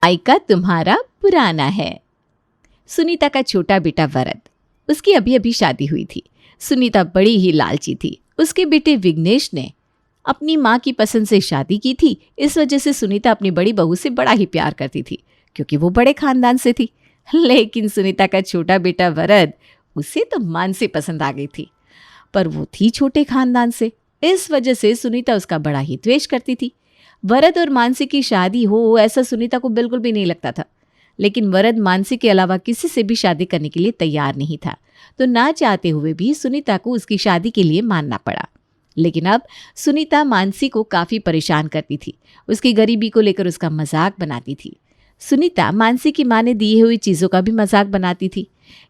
भाई का तुम्हारा पुराना है। सुनीता का छोटा बेटा वरद, उसकी अभी अभी शादी हुई थी। सुनीता बड़ी ही लालची थी। उसके बेटे विघ्नेश ने अपनी माँ की पसंद से शादी की थी। इस वजह से सुनीता अपनी बड़ी बहू से बड़ा ही प्यार करती थी, क्योंकि वो बड़े खानदान से थी। लेकिन सुनीता का छोटा बेटा वरद, उसे तो मानसी पसंद आ गई थी, पर वो थी छोटे खानदान से। इस वजह से सुनीता उसका बड़ा ही द्वेष करती थी। वरद और मानसी की शादी हो ऐसा सुनीता को बिल्कुल भी नहीं लगता था। लेकिन वरद मानसी के अलावा किसी से भी शादी करने के लिए तैयार नहीं था, तो ना चाहते हुए भी सुनीता को उसकी शादी के लिए मानना पड़ा। लेकिन अब सुनीता मानसी को काफ़ी परेशान करती थी। उसकी गरीबी को लेकर उसका मजाक बनाती थी। सुनीता मानसी की माँ ने दी हुई चीज़ों का भी मजाक बनाती थी।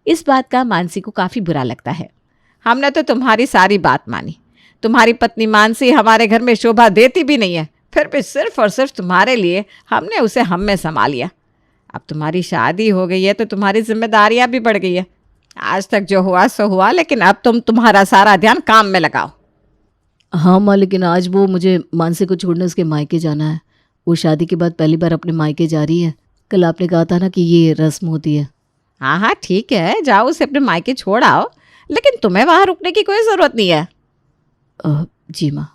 इस बात का मानसी को काफ़ी बुरा लगता है। हमने तो तुम्हारी सारी बात मानी। तुम्हारी पत्नी मानसी हमारे घर में शोभा देती भी नहीं है, फिर भी सिर्फ और सिर्फ तुम्हारे लिए हमने उसे हम में समा लिया। अब तुम्हारी शादी हो गई है तो तुम्हारी जिम्मेदारियां भी बढ़ गई है। आज तक जो हुआ सो हुआ, लेकिन अब तुम तुम्हारा सारा ध्यान काम में लगाओ। हाँ माँ, लेकिन आज वो मुझे मानसी को छोड़ने उसके मायके जाना है। वो शादी के बाद पहली बार अपने मायके जा रही है। कल आपने कहा था ना कि ये रस्म होती है। हाँ हाँ ठीक है, जाओ उसे अपने मायके छोड़ आओ, लेकिन तुम्हें वहाँ रुकने की कोई ज़रूरत नहीं है। जी माँ।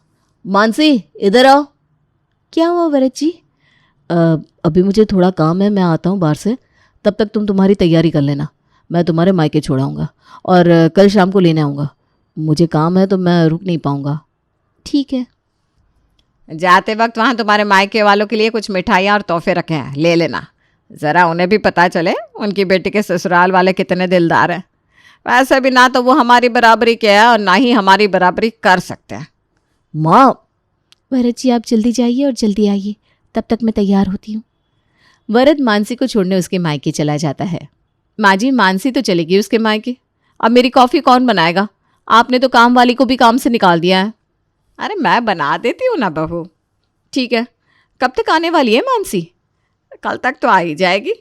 मानसी इधर आओ। क्या हुआ वरद जी? अभी मुझे थोड़ा काम है, मैं आता हूँ बाहर से। तब तक तुम तुम्हारी तैयारी कर लेना, मैं तुम्हारे मायके छोड़ाऊँगा और कल शाम को लेने आऊँगा। मुझे काम है तो मैं रुक नहीं पाऊँगा। ठीक है। जाते वक्त वहाँ तुम्हारे मायके वालों के लिए कुछ मिठाइयाँ और तोहफे रखे हैं, ले लेना। ज़रा उन्हें भी पता चले उनकी बेटी के ससुराल वाले कितने दिलदार हैं। वैसे भी ना तो वो हमारी बराबरी के हैं और ना ही हमारी बराबरी कर सकते हैं। माँ। वरद जी आप जल्दी जाइए और जल्दी आइए, तब तक मैं तैयार होती हूँ। वरद मानसी को छोड़ने उसके मायके चला जाता है। माँ जी, मानसी तो चलेगी उसके मायके, अब मेरी कॉफ़ी कौन बनाएगा? आपने तो काम वाली को भी काम से निकाल दिया है। अरे मैं बना देती हूँ ना बहू। ठीक है, कब तक आने वाली है मानसी? कल तक तो आ ही जाएगी।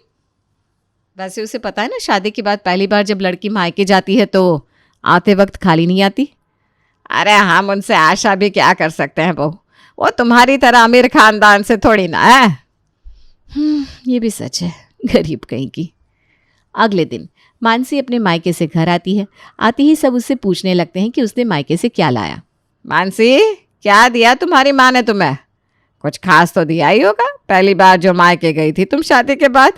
वैसे उसे पता है ना, शादी के बाद पहली बार जब लड़की मायके जाती है तो आते वक्त खाली नहीं आती। अरे हम उनसे आशा भी क्या कर सकते हैं बहू, वो तुम्हारी तरह अमीर खानदान से थोड़ी ना है। ये भी सच है, गरीब कहीं की। अगले दिन मानसी अपने मायके से घर आती है। आती ही सब उससे पूछने लगते हैं कि उसने मायके से क्या लाया। मानसी, क्या दिया तुम्हारी माँ ने तुम्हें? कुछ खास तो दिया ही होगा, पहली बार जो मायके गई थी तुम शादी के बाद।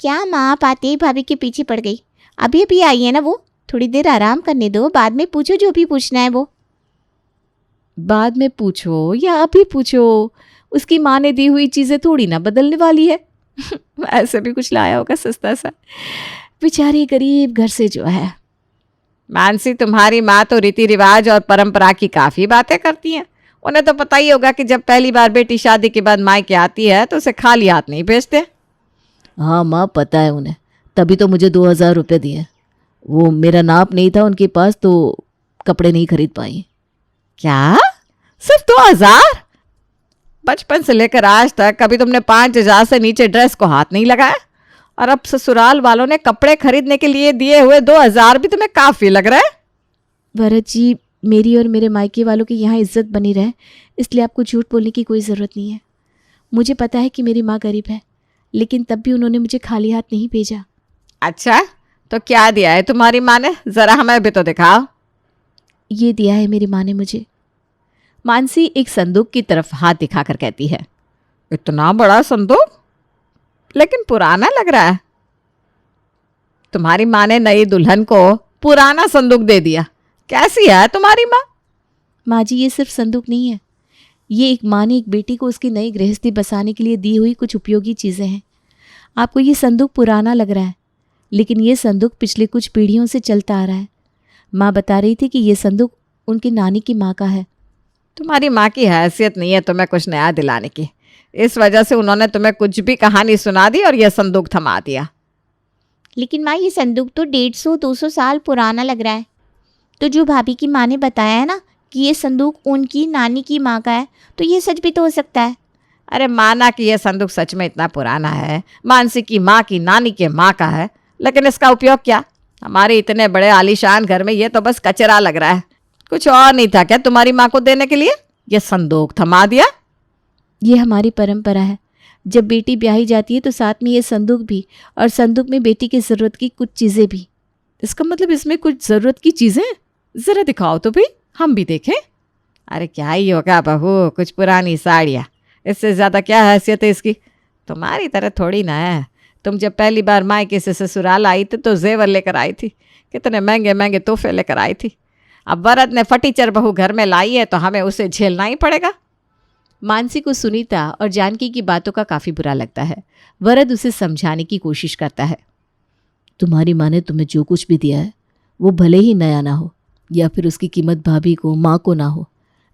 क्या माँ आप आते ही भाभी के पीछे पड़ गई? अभी अभी आई है ना वो, थोड़ी देर आराम करने दो, बाद में पूछो जो भी पूछना है वो। बाद में पूछो या अभी पूछो, उसकी माँ ने दी हुई चीज़ें थोड़ी ना बदलने वाली है। ऐसे भी कुछ लाया होगा सस्ता सा, बेचारी गरीब घर से जो है। मानसी, तुम्हारी माँ तो रीति रिवाज और परंपरा की काफ़ी बातें करती हैं। उन्हें तो पता ही होगा कि जब पहली बार बेटी शादी के बाद मायके आती है तो उसे खाली हाथ नहीं भेजते। हाँ माँ, पता है उन्हें, तभी तो मुझे 2000 रुपये दिए। वो मेरा नाप नहीं था उनके पास तो कपड़े नहीं खरीद पाई। क्या? सिर्फ 2000? बचपन से लेकर आज तक कभी तुमने 5000 से नीचे ड्रेस को हाथ नहीं लगाया, और अब ससुराल वालों ने कपड़े खरीदने के लिए दिए हुए 2000 भी तुम्हें काफ़ी लग रहा है। वरद जी, मेरी और मेरे मायके वालों की यहाँ इज्जत बनी रहे, इसलिए आपको झूठ बोलने की कोई ज़रूरत नहीं है। मुझे पता है कि मेरी माँ गरीब है, लेकिन तब भी उन्होंने मुझे खाली हाथ नहीं भेजा। अच्छा, तो क्या दिया है तुम्हारी माँ ने? ज़रा हमें भी तो दिखाओ। ये दिया है मेरी माँ ने मुझे। मानसी एक संदूक की तरफ हाथ दिखाकर कहती है। इतना बड़ा संदूक, लेकिन पुराना लग रहा है। तुम्हारी माँ ने नई दुल्हन को पुराना संदूक दे दिया। कैसी है तुम्हारी माँ? माँ जी, ये सिर्फ संदूक नहीं है, ये एक माँ ने एक बेटी को उसकी नई गृहस्थी बसाने के लिए दी हुई कुछ उपयोगी चीज़ें हैं। आपको ये संदूक पुराना लग रहा है, लेकिन ये संदूक पिछले कुछ पीढ़ियों से चलता आ रहा है। माँ बता रही थी कि ये संदूक उनकी नानी की माँ का है। तुम्हारी माँ की हैसियत नहीं है तुम्हें कुछ नया दिलाने की, इस वजह से उन्होंने तुम्हें कुछ भी कहानी सुना दी और यह संदूक थमा दिया। लेकिन माँ ये संदूक तो 150-200 साल पुराना लग रहा है। तो जो भाभी की माँ ने बताया है ना कि ये संदूक उनकी नानी की माँ का है, तो ये सच भी तो हो सकता है। अरे माना कि यह संदूक सच में इतना पुराना है, मानसी की माँ की नानी के माँ का है, लेकिन इसका उपयोग क्या? हमारे इतने बड़े आलीशान घर में ये तो बस कचरा लग रहा है। कुछ और नहीं था क्या तुम्हारी माँ को देने के लिए? ये संदूक थमा दिया। ये हमारी परंपरा है, जब बेटी ब्याही जाती है तो साथ में ये संदूक भी, और संदूक में बेटी की ज़रूरत की कुछ चीज़ें भी। इसका मतलब इसमें कुछ ज़रूरत की चीज़ें? ज़रा दिखाओ तो भाई, हम भी देखें। अरे क्या ही होगा बहू, कुछ पुरानी साड़ियाँ, इससे ज़्यादा क्या हैसियत है इसकी? तुम्हारी तरह थोड़ी ना है। तुम जब पहली बार मायके से ससुराल आई थी तो जेवर लेकर आई थी, कितने महंगे महंगे तोहफे लेकर आई थी। अब वरद ने फटीचर बहू घर में लाई है तो हमें उसे झेलना ही पड़ेगा। मानसी को सुनीता और जानकी की बातों का काफ़ी बुरा लगता है। वरद उसे समझाने की कोशिश करता है। तुम्हारी माँ ने तुम्हें जो कुछ भी दिया है वो भले ही नया ना हो या फिर उसकी कीमत भाभी को, माँ को ना हो,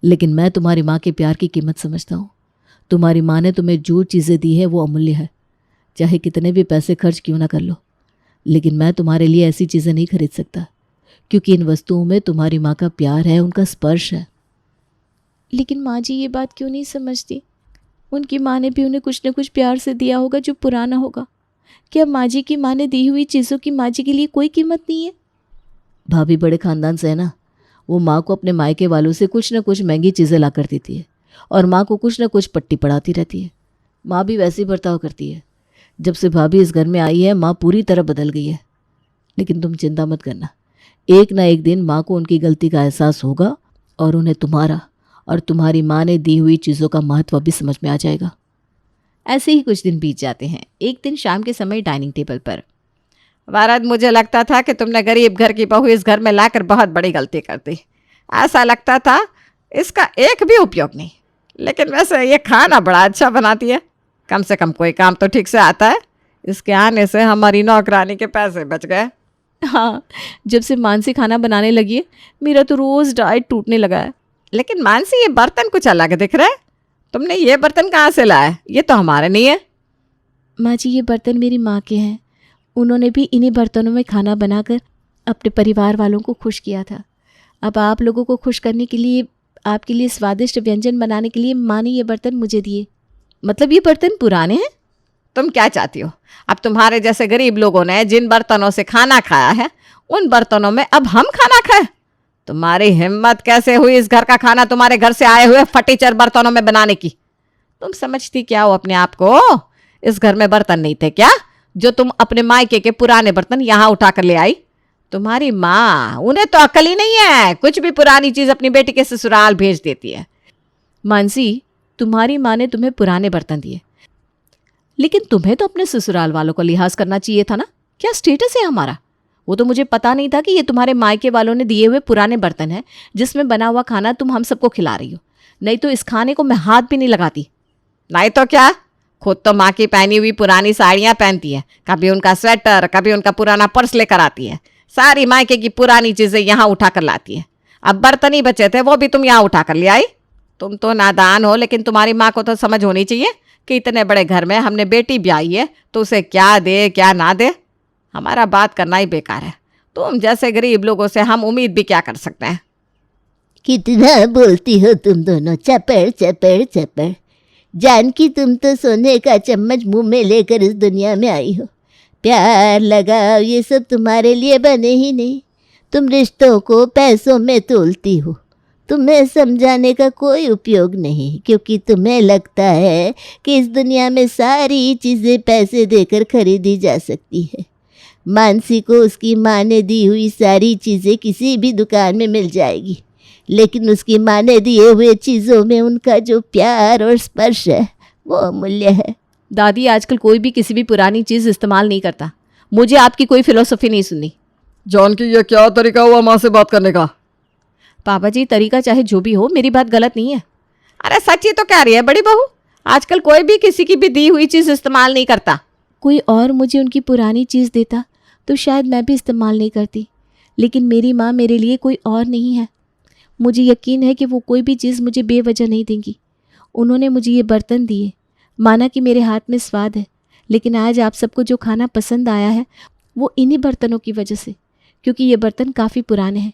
लेकिन मैं तुम्हारी माँ के प्यार की कीमत समझता हूँ। तुम्हारी माँ ने तुम्हें जो चीज़ें दी है वो अमूल्य है, चाहे कितने भी पैसे खर्च क्यों ना कर लो। लेकिन मैं तुम्हारे लिए ऐसी चीज़ें नहीं खरीद सकता, क्योंकि इन वस्तुओं में तुम्हारी माँ का प्यार है, उनका स्पर्श है। लेकिन माँ जी ये बात क्यों नहीं समझती? उनकी माँ ने भी उन्हें कुछ न कुछ प्यार से दिया होगा जो पुराना होगा। क्या माँ जी की माँ ने दी हुई चीज़ों की माँ जी के लिए कोई कीमत नहीं है? भाभी बड़े खानदान से है ना, वो माँ को अपने मायके वालों से कुछ न कुछ महंगी चीज़ें ला कर देती है और माँ को कुछ न कुछ पट्टी पढ़ाती रहती है। माँ भी वैसे ही बर्ताव करती है। जब से भाभी इस घर में आई है माँ पूरी तरह बदल गई है। लेकिन तुम चिंता मत करना, एक ना एक दिन माँ को उनकी गलती का एहसास होगा और उन्हें तुम्हारा और तुम्हारी माँ ने दी हुई चीज़ों का महत्व भी समझ में आ जाएगा। ऐसे ही कुछ दिन बीत जाते हैं। एक दिन शाम के समय डाइनिंग टेबल पर, वरद मुझे लगता था कि तुमने गरीब घर की बहू इस घर में लाकर बहुत बड़ी गलती कर दी। ऐसा लगता था इसका एक भी उपयोग नहीं। लेकिन वैसे ये खाना बड़ा अच्छा बनाती है, कम से कम कोई काम तो ठीक से आता है। इसके आने से हमारी नौकरानी के पैसे बच गए। हाँ, जब से मानसी खाना बनाने लगी है मेरा तो रोज़ डाइट टूटने लगा है। लेकिन मानसी ये बर्तन कुछ अलग दिख रहा है। तुमने ये बर्तन कहाँ से लाया? ये तो हमारे नहीं है। माँ जी ये बर्तन मेरी माँ के हैं। उन्होंने भी इन्हीं बर्तनों में खाना बनाकर अपने परिवार वालों को खुश किया था। अब आप लोगों को खुश करने के लिए, आपके लिए स्वादिष्ट व्यंजन बनाने के लिए माँ ने ये बर्तन मुझे दिए। मतलब ये बर्तन पुराने हैं? तुम क्या चाहती हो? अब तुम्हारे जैसे गरीब लोगों ने जिन बर्तनों से खाना खाया है उन बर्तनों में अब हम खाना खाएं? तुम्हारी हिम्मत कैसे हुई इस घर का खाना तुम्हारे घर से आए हुए फटीचर बर्तनों में बनाने की? तुम समझती क्या हो अपने आप को? इस घर में बर्तन नहीं थे क्या जो तुम अपने मायके के पुराने बर्तन यहाँ उठा कर ले आई? तुम्हारी माँ, उन्हें तो अकल ही नहीं है, कुछ भी पुरानी चीज अपनी बेटी के ससुराल भेज देती है। मानसी, तुम्हारी माँ ने तुम्हें पुराने बर्तन दिए, लेकिन तुम्हें तो अपने ससुराल वालों का लिहाज करना चाहिए था ना। क्या स्टेटस है हमारा? वो तो मुझे पता नहीं था कि ये तुम्हारे मायके वालों ने दिए हुए पुराने बर्तन हैं जिसमें बना हुआ खाना तुम हम सबको खिला रही हो। नहीं तो इस खाने को मैं हाथ भी नहीं लगाती। नहीं तो क्या, खुद तो माँ की पहनी हुई पुरानी साड़ियाँ पहनती है, कभी उनका स्वेटर, कभी उनका पुराना पर्स लेकर आती है। सारी मायके की पुरानी चीज़ें यहाँ उठा कर लाती है। अब बर्तन ही बचे थे वो भी तुम यहाँ उठा कर ले आई। तुम तो नादान हो, लेकिन तुम्हारी माँ को तो समझ होनी चाहिए कि इतने बड़े घर में हमने बेटी ब्याही है तो उसे क्या दे क्या ना दे। हमारा बात करना ही बेकार है। तुम जैसे गरीब लोगों से हम उम्मीद भी क्या कर सकते हैं। कितना बोलती हो तुम दोनों, चपड़ चपड़ चपड़। जानकी, तुम तो सोने का चम्मच मुंह में लेकर इस दुनिया में आई हो। प्यार लगाव ये सब तुम्हारे लिए बने ही नहीं। तुम रिश्तों को पैसों में तोलती हो। तुम्हें समझाने का कोई उपयोग नहीं, क्योंकि तुम्हें लगता है कि इस दुनिया में सारी चीज़ें पैसे देकर खरीदी जा सकती है। मानसी को उसकी माँ ने दी हुई सारी चीज़ें किसी भी दुकान में मिल जाएगी, लेकिन उसकी माँ ने दिए हुए चीज़ों में उनका जो प्यार और स्पर्श है वो अमूल्य है। दादी, आजकल कोई भी किसी भी पुरानी चीज़ इस्तेमाल नहीं करता। मुझे आपकी कोई फिलॉसफी नहीं सुननी। जानकी, ये क्या तरीका हुआ माँ से बात करने का? पापा जी, तरीका चाहे जो भी हो, मेरी बात गलत नहीं है। अरे सच्ची तो कह रही है बड़ी बहू, आजकल कोई भी किसी की भी दी हुई चीज़ इस्तेमाल नहीं करता। कोई और मुझे उनकी पुरानी चीज़ देता तो शायद मैं भी इस्तेमाल नहीं करती, लेकिन मेरी माँ मेरे लिए कोई और नहीं है। मुझे यकीन है कि वो कोई भी चीज़ मुझे बेवजह नहीं देंगी। उन्होंने मुझे ये बर्तन दिए, माना कि मेरे हाथ में स्वाद है, लेकिन आज आप सबको जो खाना पसंद आया है वो इन्हीं बर्तनों की वजह से, क्योंकि ये बर्तन काफ़ी पुराने हैं।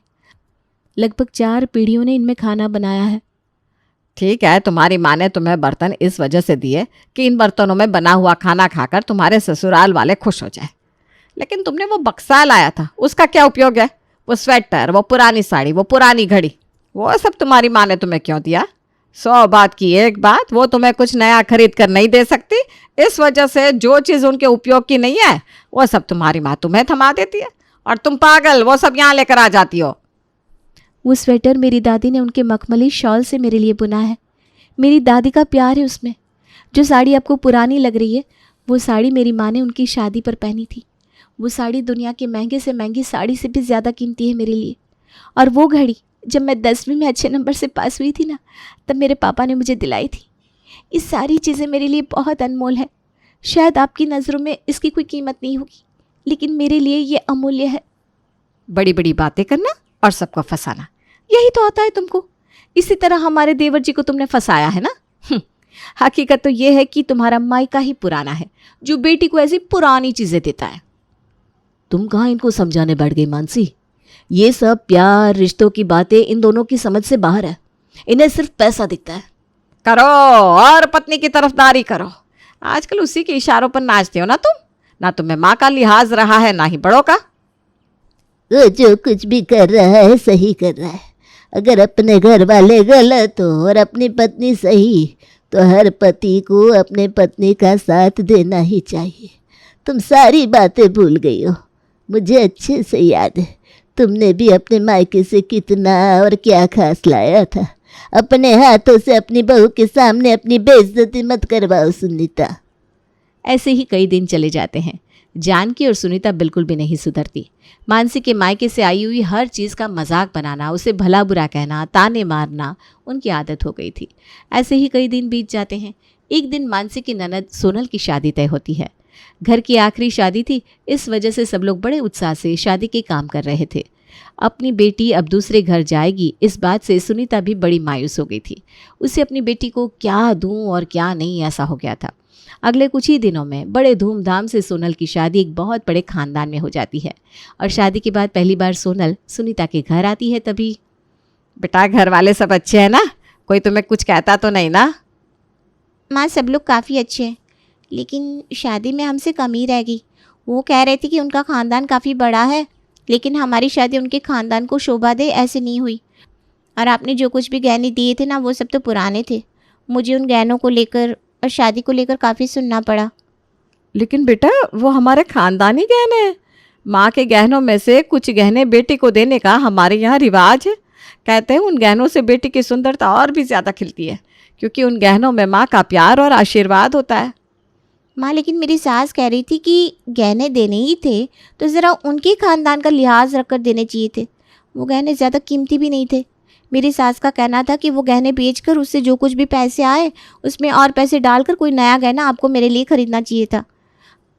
लगभग 4 पीढ़ियों ने इनमें खाना बनाया है। ठीक है, तुम्हारी माँ ने तुम्हें बर्तन इस वजह से दिए कि इन बर्तनों में बना हुआ खाना खाकर तुम्हारे ससुराल वाले खुश हो जाए। लेकिन तुमने वो बक्सा लाया था, उसका क्या उपयोग है? वो स्वेटर, वो पुरानी साड़ी, वो पुरानी घड़ी, वो सब तुम्हारी माँ ने तुम्हें क्यों दिया? 100 बात की एक बात, वो तुम्हें कुछ नया खरीद कर नहीं दे सकती। इस वजह से जो चीज़ उनके उपयोग की नहीं है वो सब तुम्हारी माँ तुम्हें थमा देती है, और तुम पागल वो सब यहाँ लेकर आ जाती हो। वो स्वेटर मेरी दादी ने उनके मखमली शॉल से मेरे लिए बुना है। मेरी दादी का प्यार है उसमें। जो साड़ी आपको पुरानी लग रही है, वो साड़ी मेरी माँ ने उनकी शादी पर पहनी थी। वो साड़ी दुनिया के महंगे से महंगी साड़ी से भी ज़्यादा कीमती है मेरे लिए। और वो घड़ी जब मैं 10वीं में अच्छे नंबर से पास हुई थी ना, तब मेरे पापा ने मुझे दिलाई थी। ये सारी चीज़ें मेरे लिए बहुत अनमोल है। शायद आपकी नज़रों में इसकी कोई कीमत नहीं होगी, लेकिन मेरे लिए ये अमूल्य है। बड़ी बड़ी बातें करना और सबको फंसाना, यही तो आता है तुमको। इसी तरह हमारे देवर जी को तुमने फंसाया है ना। हकीकत तो ये है कि तुम्हारा मायका ही पुराना है, जो बेटी को ऐसी पुरानी चीज़ें देता है। तुम कहाँ इनको समझाने बैठ गई मानसी? ये सब प्यार रिश्तों की बातें इन दोनों की समझ से बाहर है। इन्हें सिर्फ पैसा दिखता है। करो और पत्नी की तरफदारी करो। आजकल उसी के इशारों पर नाचते हो ना तुम। ना तुम्हें माँ का लिहाज रहा है ना ही बड़ों का। वो जो कुछ भी कर रहा है सही कर रहा है। अगर अपने घर वाले गलत हो और अपनी पत्नी सही, तो हर पति को अपने पत्नी का साथ देना ही चाहिए। तुम सारी बातें भूल गई हो। मुझे अच्छे से याद है तुमने भी अपने मायके से कितना और क्या खास लाया था। अपने हाथों से अपनी बहू के सामने अपनी बेइज्जती मत करवाओ सुनीता। ऐसे ही कई दिन चले जाते हैं। जानकी और सुनीता बिल्कुल भी नहीं सुधरती। मानसी के मायके से आई हुई हर चीज़ का मजाक बनाना, उसे भला बुरा कहना, ताने मारना उनकी आदत हो गई थी। ऐसे ही कई दिन बीत जाते हैं। एक दिन मानसी की ननद सोनल की शादी तय होती है। घर की आखिरी शादी थी, इस वजह से सब लोग बड़े उत्साह से शादी के काम कर रहे थे। अपनी बेटी अब दूसरे घर जाएगी, इस बात से सुनीता भी बड़ी मायूस हो गई थी। उसे अपनी बेटी को क्या दूं और क्या नहीं, ऐसा हो गया था। अगले कुछ ही दिनों में बड़े धूमधाम से सोनल की शादी एक बहुत बड़े खानदान में हो जाती है। और शादी के बाद पहली बार सोनल सुनीता के घर आती है। तभी, बेटा घर वाले सब अच्छे हैं ना? कोई तुम्हें कुछ कहता तो नहीं ना? माँ सब लोग काफ़ी अच्छे हैं, लेकिन शादी में हमसे कम ही रह गई। वो कह रहे थे कि उनका ख़ानदान काफ़ी बड़ा है, लेकिन हमारी शादी उनके ख़ानदान को शोभा दे ऐसे नहीं हुई। और आपने जो कुछ भी गहने दिए थे ना, वो सब तो पुराने थे। मुझे उन गहनों को लेकर और शादी को लेकर काफ़ी सुनना पड़ा। लेकिन बेटा वो हमारे खानदानी गहने हैं। माँ के गहनों में से कुछ गहने बेटी को देने का हमारे यहाँ रिवाज है। कहते हैं उन गहनों से बेटी की सुंदरता और भी ज़्यादा खिलती है, क्योंकि उन गहनों में माँ का प्यार और आशीर्वाद होता है। माँ लेकिन मेरी सास कह रही थी कि गहने देने ही थे तो ज़रा उनके ख़ानदान का लिहाज रखकर देने चाहिए थे। वो गहने ज़्यादा कीमती भी नहीं थे। मेरी सास का कहना था कि वो गहने बेचकर उससे जो कुछ भी पैसे आए उसमें और पैसे डालकर कोई नया गहना आपको मेरे लिए ख़रीदना चाहिए था।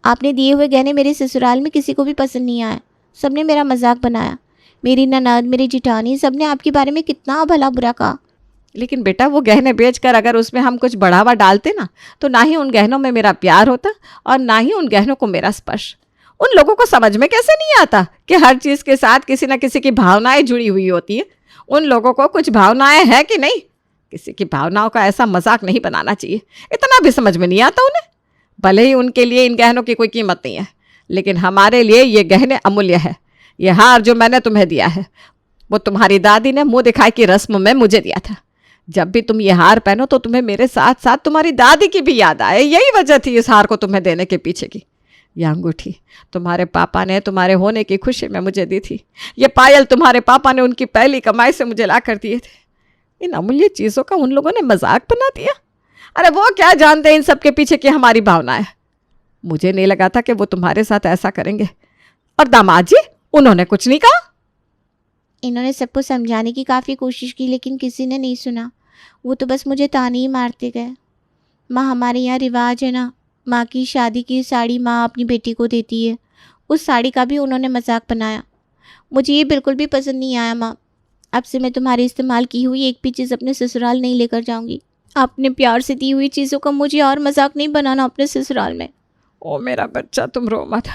आपने दिए हुए गहने मेरे ससुराल में किसी को भी पसंद नहीं आए। सबने मेरा मजाक बनाया। मेरी ननद, मेरी जिठानी, सबने आपके बारे में कितना भला बुरा कहा। लेकिन बेटा वो गहने बेचकर अगर उसमें हम कुछ बढ़ावा डालते ना, तो ना ही उन गहनों में मेरा प्यार होता और ना ही उन गहनों को मेरा स्पर्श। उन लोगों को समझ में कैसे नहीं आता कि हर चीज़ के साथ किसी न किसी की भावनाएं जुड़ी हुई होती है। उन लोगों को कुछ भावनाएं हैं कि नहीं? किसी की भावनाओं का ऐसा मजाक नहीं बनाना चाहिए। इतना भी समझ में नहीं आता उन्हें। भले ही उनके लिए इन गहनों की कोई कीमत नहीं है, लेकिन हमारे लिए ये गहने अमूल्य है। ये हार जो मैंने तुम्हें दिया है, वो तुम्हारी दादी ने मुँह दिखाई की रस्म में मुझे दिया था। जब भी तुम ये हार पहनो तो तुम्हें मेरे साथ साथ तुम्हारी दादी की भी याद आए। यही वजह थी इस हार को तुम्हें देने के पीछे की। यह अंगूठी तुम्हारे पापा ने तुम्हारे होने की खुशी में मुझे दी थी। ये पायल तुम्हारे पापा ने उनकी पहली कमाई से मुझे ला कर दिए थे। इन अमूल्य चीज़ों का उन लोगों ने मजाक बना दिया। अरे वो क्या जानते इन सब के पीछे की हमारी भावना है। मुझे नहीं लगा था कि वो तुम्हारे साथ ऐसा करेंगे। और दामाद जी, उन्होंने कुछ नहीं कहा? इन्होंने सबको समझाने की काफ़ी कोशिश की, लेकिन किसी ने नहीं सुना। वो तो बस मुझे ताने ही मारते गए। माँ, हमारे यहाँ रिवाज है ना, माँ की शादी की साड़ी माँ अपनी बेटी को देती है। उस साड़ी का भी उन्होंने मजाक बनाया। मुझे ये बिल्कुल भी पसंद नहीं आया। माँ, अब से मैं तुम्हारी इस्तेमाल की हुई एक भी चीज़ अपने ससुराल नहीं लेकर जाऊँगी। आपने प्यार से दी हुई चीज़ों का मुझे और मजाक नहीं बनाना अपने ससुराल में। ओ मेरा बच्चा, तुम रो मत।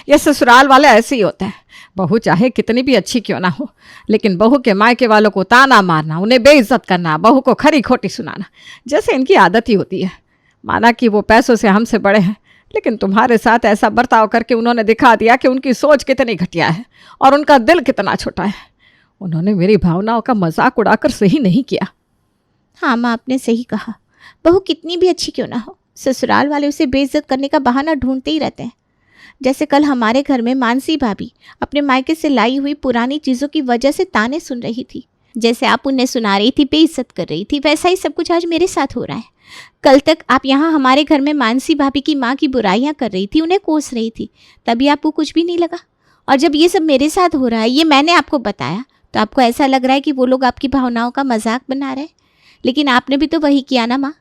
ये ससुराल वाले ऐसे ही होते हैं। बहू चाहे कितनी भी अच्छी क्यों ना हो, लेकिन बहू के मायके वालों को ताना मारना, उन्हें बेइज्जत करना, बहू को खरी खोटी सुनाना, जैसे इनकी आदत ही होती है। माना कि वो पैसों से हमसे बड़े हैं, लेकिन तुम्हारे साथ ऐसा बर्ताव करके उन्होंने दिखा दिया कि उनकी सोच कितनी घटिया है और उनका दिल कितना छोटा है। उन्होंने मेरी भावनाओं का मजाक उड़ाकर सही नहीं किया। हाँ माँ, आपने सही कहा। बहू कितनी भी अच्छी क्यों ना हो, ससुराल वाले उसे बेइज्जत करने का बहाना ढूंढते ही रहते हैं। जैसे कल हमारे घर में मानसी भाभी अपने मायके से लाई हुई पुरानी चीज़ों की वजह से ताने सुन रही थी। जैसे आप उन्हें सुना रही थी, बेइज्जत कर रही थी, वैसा ही सब कुछ आज मेरे साथ हो रहा है। कल तक आप यहाँ हमारे घर में मानसी भाभी की माँ की बुराइयाँ कर रही थी, उन्हें कोस रही थी, तभी आपको कुछ भी नहीं लगा। और जब ये सब मेरे साथ हो रहा है, ये मैंने आपको बताया, तो आपको ऐसा लग रहा है कि वो लोग आपकी भावनाओं का मजाक बना रहे हैं। लेकिन आपने भी तो वही किया ना माँ,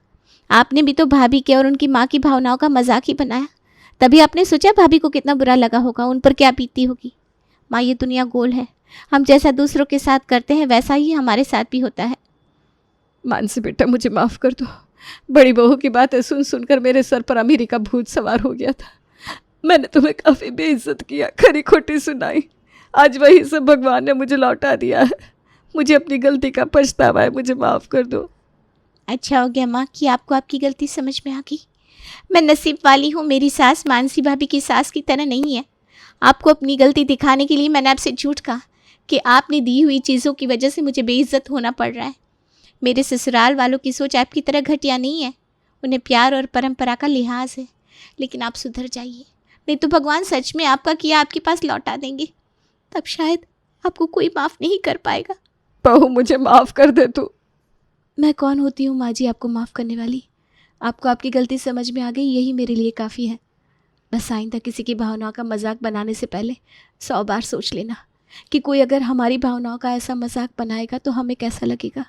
आपने भी तो भाभी के और उनकी माँ की भावनाओं का मजाक ही बनाया। तभी आपने सोचा भाभी को कितना बुरा लगा होगा, उन पर क्या बीती होगी। माँ, ये दुनिया गोल है, हम जैसा दूसरों के साथ करते हैं वैसा ही हमारे साथ भी होता है। मानसी बेटा, मुझे माफ़ कर दो। बड़ी बहू की बातें सुन सुनकर मेरे सर पर अमीरी का भूत सवार हो गया था। मैंने तुम्हें काफ़ी बेइज्जत किया, खरी खोटी सुनाई। आज वही सब भगवान ने मुझे लौटा दिया है। मुझे अपनी गलती का पछतावा है, मुझे माफ़ कर दो। अच्छा हो गया माँ कि आपको आपकी गलती समझ में आ गई। मैं नसीब वाली हूँ, मेरी सास मानसी भाभी की सास की तरह नहीं है। आपको अपनी गलती दिखाने के लिए मैंने आपसे झूठ कहा कि आपने दी हुई चीज़ों की वजह से मुझे बेइज्जत होना पड़ रहा है। मेरे ससुराल वालों की सोच आपकी तरह घटिया नहीं है, उन्हें प्यार और परंपरा का लिहाज है। लेकिन आप सुधर जाइए, नहीं तो भगवान सच में आपका किया आपके पास लौटा देंगे, तब शायद आपको कोई माफ़ नहीं कर पाएगा। बहू, मुझे माफ़ कर दे तू। मैं कौन होती हूँ माँ जी आपको माफ़ करने वाली? आपको आपकी गलती समझ में आ गई, यही मेरे लिए काफ़ी है। बस आइंदा किसी की भावनाओं का मजाक बनाने से पहले 100 बार सोच लेना कि कोई अगर हमारी भावनाओं का ऐसा मजाक बनाएगा तो हमें कैसा लगेगा।